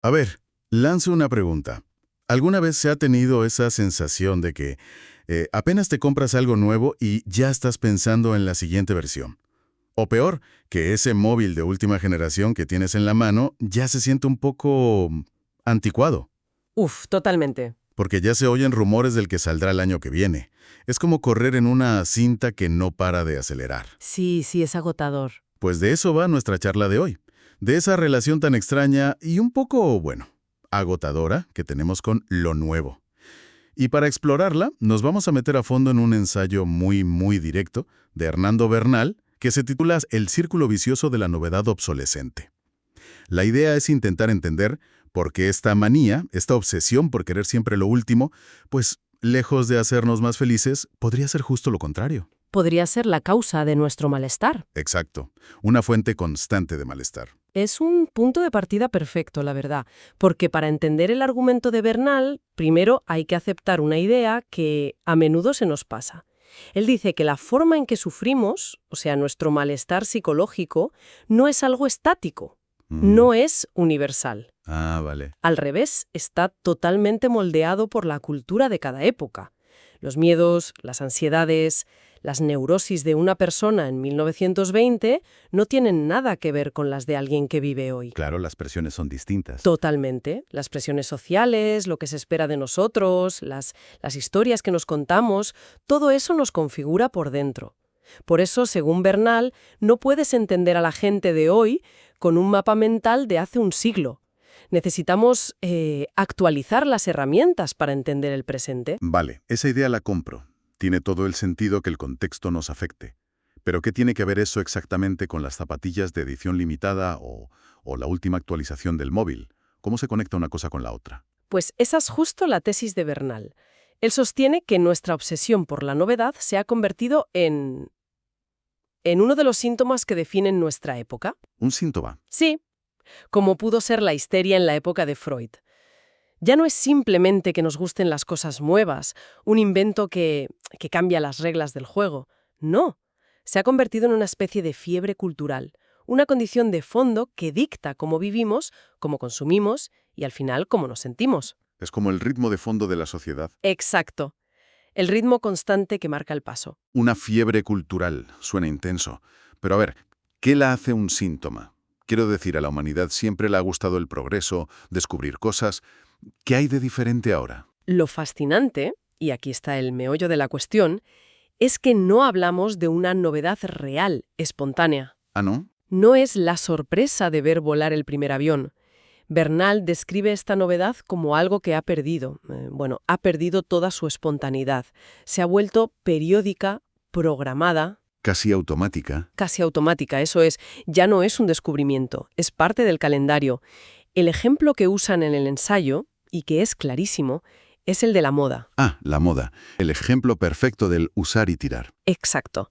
A ver, lanzo una pregunta. ¿Alguna vez se ha tenido esa sensación de que apenas te compras algo nuevo y ya estás pensando en la siguiente versión? O peor, que ese móvil de última generación que tienes en la mano ya se siente un poco anticuado, Uf, totalmente. porque ya se oyen rumores del que saldrá el año que viene. Es como correr en una cinta que no para de acelerar. Sí, sí, es agotador. Pues de eso va nuestra charla de hoy, de esa relación tan extraña y un poco, bueno, agotadora que tenemos con lo nuevo. Y para explorarla, nos vamos a meter a fondo en un ensayo muy directo de Hernando Bernal, que se titula El círculo vicioso de la novedad obsolescente. La idea es intentar entender por qué esta manía, esta obsesión por querer siempre lo último, pues lejos de hacernos más felices, podría ser justo lo contrario. Podría ser la causa de nuestro malestar. Exacto, una fuente constante de malestar. Es un punto de partida perfecto, la verdad, porque para entender el argumento de Bernal, primero hay que aceptar una idea que a menudo se nos pasa. Él dice que la forma en que sufrimos, o sea, nuestro malestar psicológico, no es algo estático, no es universal. Ah, vale. Al revés, está totalmente moldeado por la cultura de cada época. Los miedos, las ansiedades, las neurosis de una persona en 1920 no tienen nada que ver con las de alguien que vive hoy. Claro, las presiones son distintas. Totalmente. Las presiones sociales, lo que se espera de nosotros, las historias que nos contamos, todo eso nos configura por dentro. Por eso, según Bernal, no puedes entender a la gente de hoy con un mapa mental de hace un siglo. Necesitamos actualizar las herramientas para entender el presente. Vale, esa idea la compro. Tiene todo el sentido que el contexto nos afecte. Pero ¿qué tiene que ver eso exactamente con las zapatillas de edición limitada o la última actualización del móvil? ¿Cómo se conecta una cosa con la otra? Pues esa es justo la tesis de Bernal. Él sostiene que nuestra obsesión por la novedad se ha convertido en uno de los síntomas que definen nuestra época. Un síntoma. Sí, como pudo ser la histeria en la época de Freud. Ya no es simplemente que nos gusten las cosas nuevas, un invento que cambia las reglas del juego. No, se ha convertido en una especie de fiebre cultural, una condición de fondo que dicta cómo vivimos, cómo consumimos y al final cómo nos sentimos. Es como el ritmo de fondo de la sociedad. Exacto. El ritmo constante que marca el paso. Una fiebre cultural. Suena intenso. Pero a ver, ¿qué la hace un síntoma? Quiero decir, a la humanidad siempre le ha gustado el progreso, descubrir cosas. ¿Qué hay de diferente ahora? Lo fascinante, y aquí está el meollo de la cuestión, es que no hablamos de una novedad real, espontánea. ¿Ah, no? No es la sorpresa de ver volar el primer avión. Bernal describe esta novedad como algo que ha perdido. Ha perdido toda su espontaneidad. Se ha vuelto periódica, programada. Casi automática. Casi automática, eso es. Ya no es un descubrimiento, es parte del calendario. El ejemplo que usan en el ensayo, y que es clarísimo, es el de la moda. Ah, la moda. El ejemplo perfecto del usar y tirar. Exacto.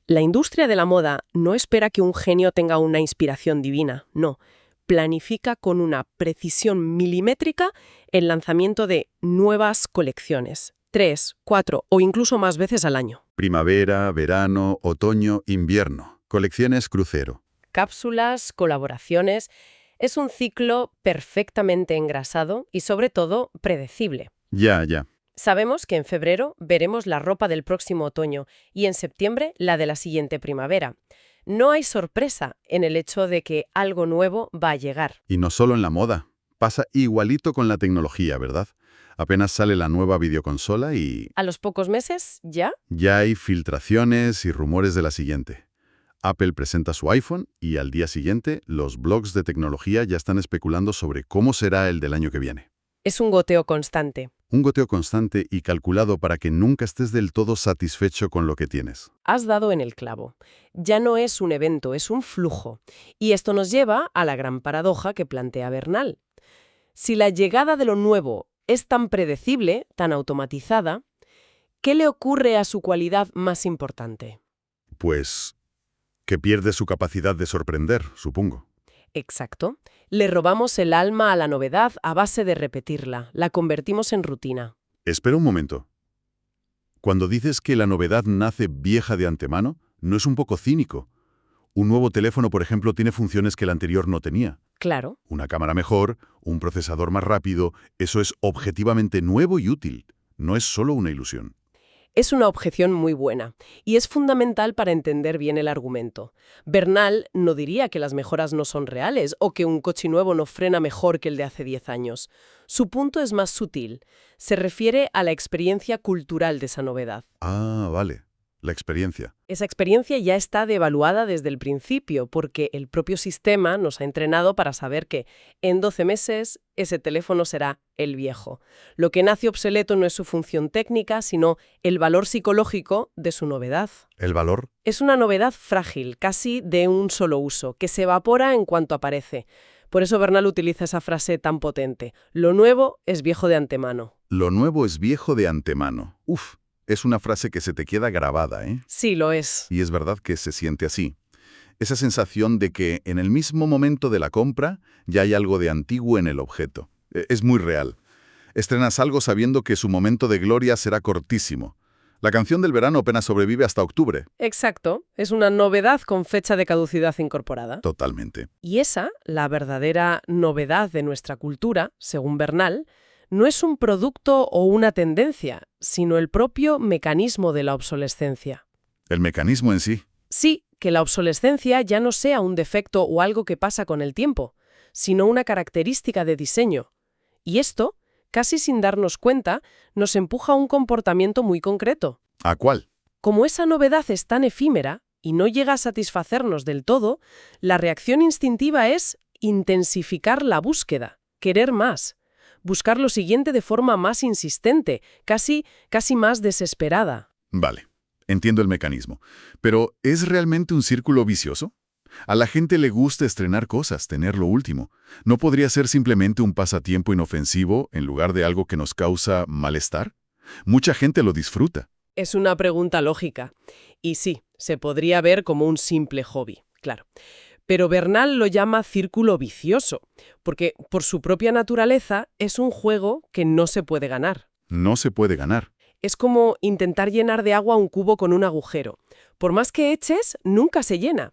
La industria de la moda no espera que un genio tenga una inspiración divina, no. Planifica con una precisión milimétrica el lanzamiento de nuevas colecciones, 3, 4 o incluso más veces al año. Primavera, verano, otoño, invierno. Colecciones crucero. Cápsulas, colaboraciones. Es un ciclo perfectamente engrasado y, sobre todo, predecible. Ya. Sabemos que en febrero veremos la ropa del próximo otoño y en septiembre la de la siguiente primavera. No hay sorpresa en el hecho de que algo nuevo va a llegar. Y no solo en la moda. Pasa igualito con la tecnología, ¿verdad? Apenas sale la nueva videoconsola y A los pocos meses, ¿ya? ya hay filtraciones y rumores de la siguiente. Apple presenta su iPhone y al día siguiente los blogs de tecnología ya están especulando sobre cómo será el del año que viene. Es un goteo constante. Un goteo constante y calculado para que nunca estés del todo satisfecho con lo que tienes. Has dado en el clavo. Ya no es un evento, es un flujo. Y esto nos lleva a la gran paradoja que plantea Bernal. Si la llegada de lo nuevo es tan predecible, tan automatizada, ¿qué le ocurre a su cualidad más importante? Pues que pierde su capacidad de sorprender, supongo. Exacto. Le robamos el alma a la novedad a base de repetirla. La convertimos en rutina. Espera un momento. Cuando dices que la novedad nace vieja de antemano, ¿no es un poco cínico? Un nuevo teléfono, por ejemplo, tiene funciones que el anterior no tenía. Claro. Una cámara mejor, un procesador más rápido, eso es objetivamente nuevo y útil. No es solo una ilusión. Es una objeción muy buena y es fundamental para entender bien el argumento. Bernal no diría que las mejoras no son reales o que un coche nuevo no frena mejor que el de hace 10 años. Su punto es más sutil. Se refiere a la experiencia cultural de esa novedad. Ah, vale. La experiencia. Esa experiencia ya está devaluada desde el principio porque el propio sistema nos ha entrenado para saber que en 12 meses ese teléfono será el viejo. Lo que nace obsoleto no es su función técnica, sino el valor psicológico de su novedad. ¿El valor? Es una novedad frágil, casi de un solo uso, que se evapora en cuanto aparece. Por eso Bernal utiliza esa frase tan potente. Lo nuevo es viejo de antemano. Lo nuevo es viejo de antemano. Uf, es una frase que se te queda grabada, ¿eh? Sí, lo es. Y es verdad que se siente así. Esa sensación de que en el mismo momento de la compra ya hay algo de antiguo en el objeto. Es muy real. Estrenas algo sabiendo que su momento de gloria será cortísimo. La canción del verano apenas sobrevive hasta octubre. Exacto. Es una novedad con fecha de caducidad incorporada. Totalmente. Y esa, la verdadera novedad de nuestra cultura, según Bernal, no es un producto o una tendencia, sino el propio mecanismo de la obsolescencia. El mecanismo en sí. Sí, que la obsolescencia ya no sea un defecto o algo que pasa con el tiempo, sino una característica de diseño. Y esto, casi sin darnos cuenta, nos empuja a un comportamiento muy concreto. ¿A cuál? Como esa novedad es tan efímera y no llega a satisfacernos del todo, la reacción instintiva es intensificar la búsqueda, querer más, buscar lo siguiente de forma más insistente, casi más desesperada. Vale, entiendo el mecanismo. Pero, ¿es realmente un círculo vicioso? A la gente le gusta estrenar cosas, tener lo último. ¿No podría ser simplemente un pasatiempo inofensivo en lugar de algo que nos causa malestar? Mucha gente lo disfruta. Es una pregunta lógica. Y sí, se podría ver como un simple hobby, claro. Pero Bernal lo llama círculo vicioso, porque por su propia naturaleza es un juego que no se puede ganar. No se puede ganar. Es como intentar llenar de agua un cubo con un agujero. Por más que eches, nunca se llena.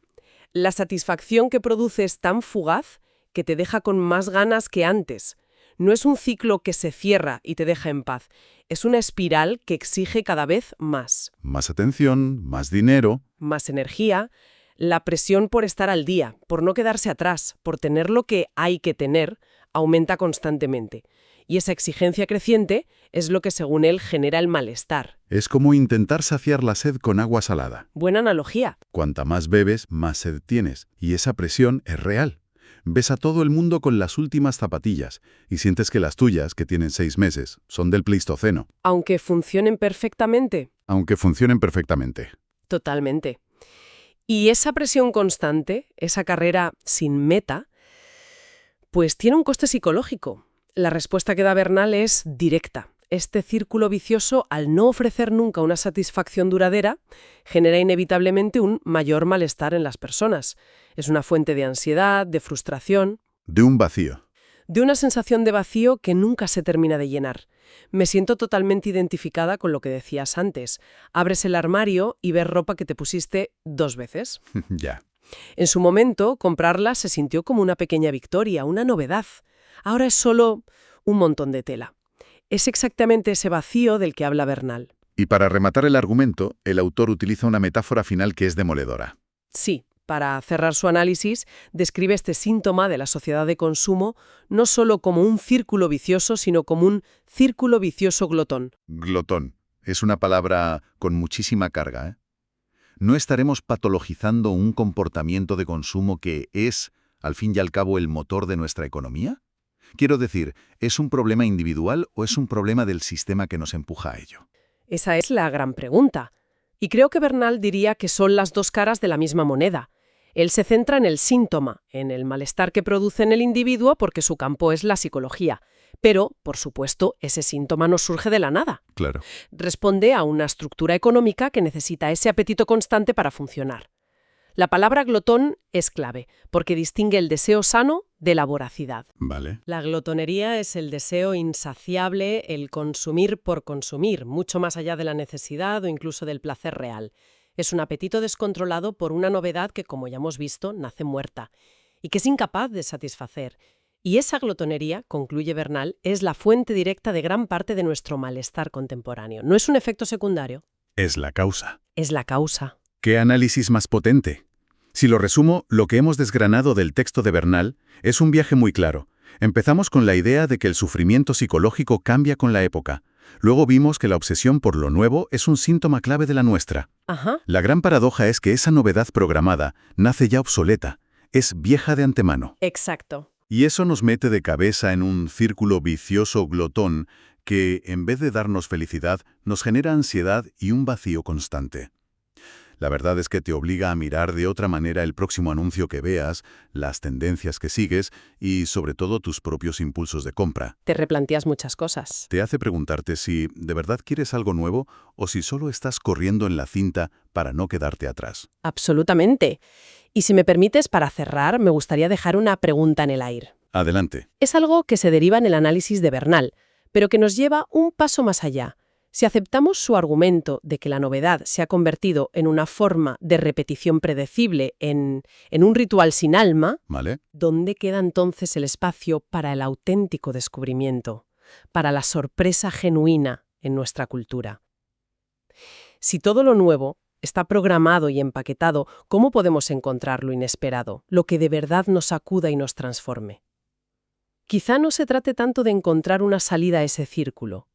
La satisfacción que produce es tan fugaz que te deja con más ganas que antes. No es un ciclo que se cierra y te deja en paz. Es una espiral que exige cada vez más. Más atención, más dinero. Más energía. La presión por estar al día, por no quedarse atrás, por tener lo que hay que tener, aumenta constantemente. Y esa exigencia creciente es lo que, según él, genera el malestar. Es como intentar saciar la sed con agua salada. Buena analogía. Cuanta más bebes, más sed tienes. Y esa presión es real. Ves a todo el mundo con las últimas zapatillas y sientes que las tuyas, que tienen 6 meses, son del Pleistoceno. Aunque funcionen perfectamente. Aunque funcionen perfectamente. Totalmente. Y esa presión constante, esa carrera sin meta, pues tiene un coste psicológico. La respuesta que da Bernal es directa. Este círculo vicioso, al no ofrecer nunca una satisfacción duradera, genera inevitablemente un mayor malestar en las personas. Es una fuente de ansiedad, de frustración. De un vacío. De una sensación de vacío que nunca se termina de llenar. Me siento totalmente identificada con lo que decías antes. Abres el armario y ves ropa que te pusiste 2 veces. Ya. En su momento, comprarla se sintió como una pequeña victoria, una novedad. Ahora es solo un montón de tela. Es exactamente ese vacío del que habla Bernal. Y para rematar el argumento, el autor utiliza una metáfora final que es demoledora. Sí, para cerrar su análisis, describe este síntoma de la sociedad de consumo no solo como un círculo vicioso, sino como un círculo vicioso glotón. Glotón. Es una palabra con muchísima carga, ¿eh? ¿No estaremos patologizando un comportamiento de consumo que es, al fin y al cabo, el motor de nuestra economía? Quiero decir, ¿es un problema individual o es un problema del sistema que nos empuja a ello? Esa es la gran pregunta. Y creo que Bernal diría que son las dos caras de la misma moneda. Él se centra en el síntoma, en el malestar que produce en el individuo porque su campo es la psicología. Pero, por supuesto, ese síntoma no surge de la nada. Claro. Responde a una estructura económica que necesita ese apetito constante para funcionar. La palabra glotón es clave, porque distingue el deseo sano de la voracidad. Vale. La glotonería es el deseo insaciable, el consumir por consumir, mucho más allá de la necesidad o incluso del placer real. Es un apetito descontrolado por una novedad que, como ya hemos visto, nace muerta. y que es incapaz de satisfacer. Y esa glotonería, concluye Bernal, es la fuente directa de gran parte de nuestro malestar contemporáneo. No es un efecto secundario, Es la causa. es la causa. ¿Qué análisis más potente? Si lo resumo, lo que hemos desgranado del texto de Bernal es un viaje muy claro. Empezamos con la idea de que el sufrimiento psicológico cambia con la época. Luego vimos que la obsesión por lo nuevo es un síntoma clave de la nuestra. Ajá. La gran paradoja es que esa novedad programada nace ya obsoleta, es vieja de antemano. Exacto. Y eso nos mete de cabeza en un círculo vicioso glotón que, en vez de darnos felicidad, nos genera ansiedad y un vacío constante. La verdad es que te obliga a mirar de otra manera el próximo anuncio que veas, las tendencias que sigues y, sobre todo, tus propios impulsos de compra. Te replanteas muchas cosas. Te hace preguntarte si de verdad quieres algo nuevo o si solo estás corriendo en la cinta para no quedarte atrás. Absolutamente. Y si me permites, para cerrar, me gustaría dejar una pregunta en el aire. Adelante. Es algo que se deriva en el análisis de Bernal, pero que nos lleva un paso más allá. Si aceptamos su argumento de que la novedad se ha convertido en una forma de repetición predecible, en un ritual sin alma, ¿Vale? ¿dónde queda entonces el espacio para el auténtico descubrimiento, para la sorpresa genuina en nuestra cultura? Si todo lo nuevo está programado y empaquetado, ¿cómo podemos encontrar lo inesperado, lo que de verdad nos sacuda y nos transforme? Quizá no se trate tanto de encontrar una salida a ese círculo,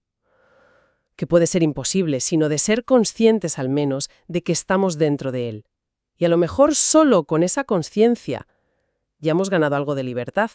que puede ser imposible, sino de ser conscientes al menos de que estamos dentro de él. Y a lo mejor solo con esa conciencia ya hemos ganado algo de libertad.